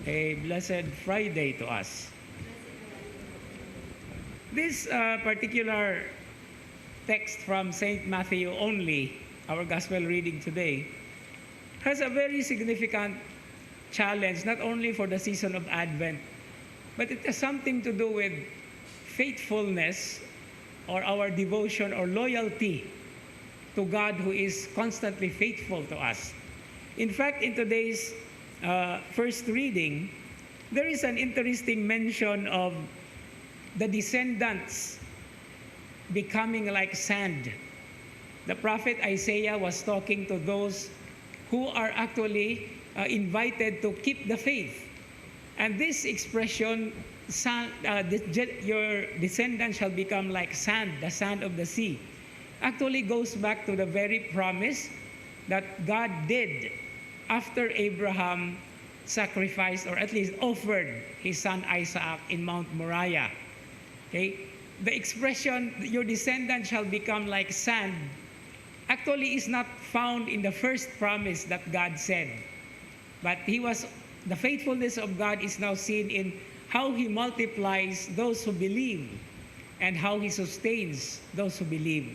A blessed Friday to us. This particular text from St. Matthew only, our gospel reading today, has a very significant challenge, not only for the season of Advent, but it has something to do with faithfulness or our devotion or loyalty to God who is constantly faithful to us. In fact, in today's first reading, there is an interesting mention of the descendants becoming like sand. The prophet Isaiah was talking to those who are actually invited to keep the faith. And this expression, your descendants shall become like sand, the sand of the sea, actually goes back to the very promise that God did after Abraham sacrificed, or at least offered, his son Isaac in Mount Moriah. Okay? The expression, your descendants shall become like sand, actually is not found in the first promise that God said. But the faithfulness of God is now seen in how He multiplies those who believe and how He sustains those who believe.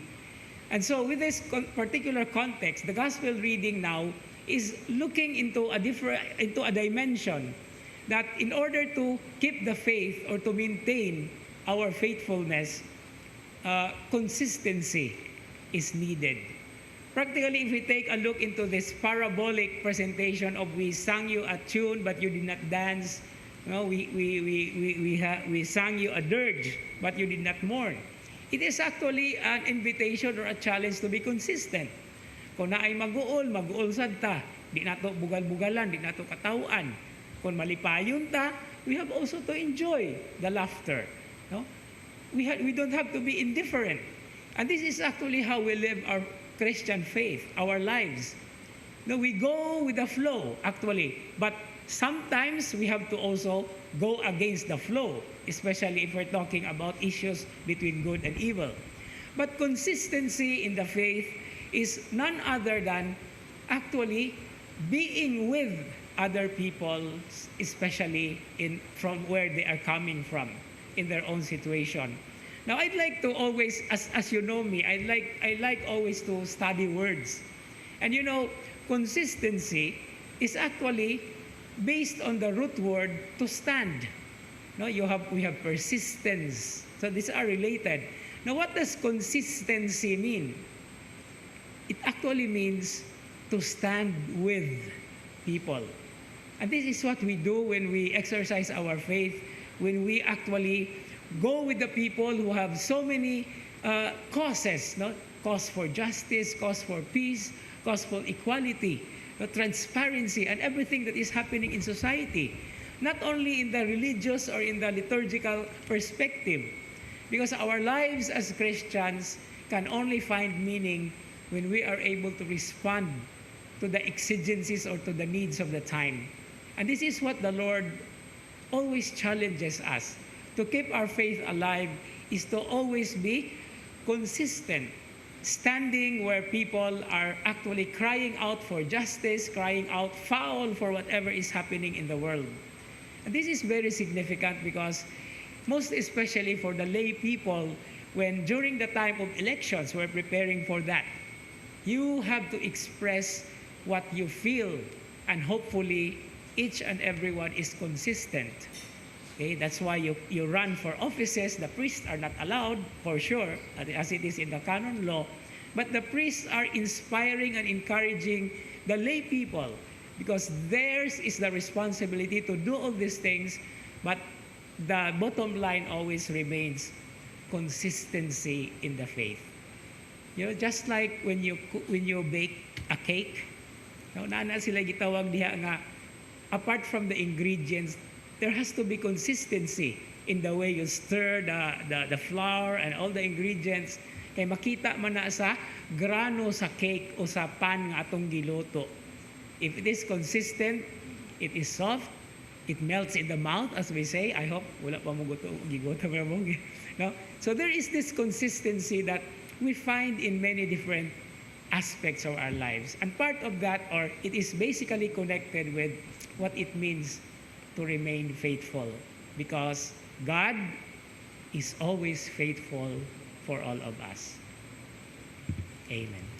And so with this particular context, the gospel reading now is looking into a dimension that in order to keep the faith or to maintain our faithfulness, consistency is needed. Practically, if we take a look into this parabolic presentation of we sang you a tune but you did not dance, we sang you a dirge but you did not mourn. It is actually an invitation or a challenge to be consistent. Kung naay mag-uol sad ta. Di nato bugal-bugalan, di nato katawaan. Kung malipayon ta, we have also to enjoy the laughter. No? We don't have to be indifferent. And this is actually how we live our Christian faith, our lives. No, we go with the flow, actually. But sometimes we have to also go against the flow, especially if we're talking about issues between good and evil. But consistency in the faith is none other than actually being with other people, especially from where they are coming from, in their own situation. Now, I'd like to always, as you know me, I like always to study words. And you know, consistency is actually based on the root word to stand. No, we have persistence. So these are related. Now, what does consistency mean? It actually means to stand with people. And this is what we do when we exercise our faith, when we actually go with the people who have so many causes, no? Cause for justice, cause for peace, cause for equality, transparency, and everything that is happening in society. Not only in the religious or in the liturgical perspective, because our lives as Christians can only find meaning when we are able to respond to the exigencies or to the needs of the time. And this is what the Lord always challenges us. To keep our faith alive is to always be consistent, standing where people are actually crying out for justice, crying out foul for whatever is happening in the world. And this is very significant because most especially for the lay people, when during the time of elections, we're preparing for that, you have to express what you feel, and hopefully each and everyone is consistent. Okay, that's why you run for offices. The priests are not allowed, for sure, as it is in the canon law. But the priests are inspiring and encouraging the lay people because theirs is the responsibility to do all these things. But the bottom line always remains consistency in the faith. You know, just like when you bake a cake, naana sila gitawag diha nga, apart from the ingredients, there has to be consistency in the way you stir the flour and all the ingredients. Kay makita man na sa grano sa cake o sa pan nga atong giluto. If it is consistent, it is soft, it melts in the mouth, as we say. I hope wala pa mo gigoto mo. No? So there is this consistency that we find in many different aspects of our lives. And part of that, or it is basically connected with what it means to remain faithful because God is always faithful for all of us. Amen.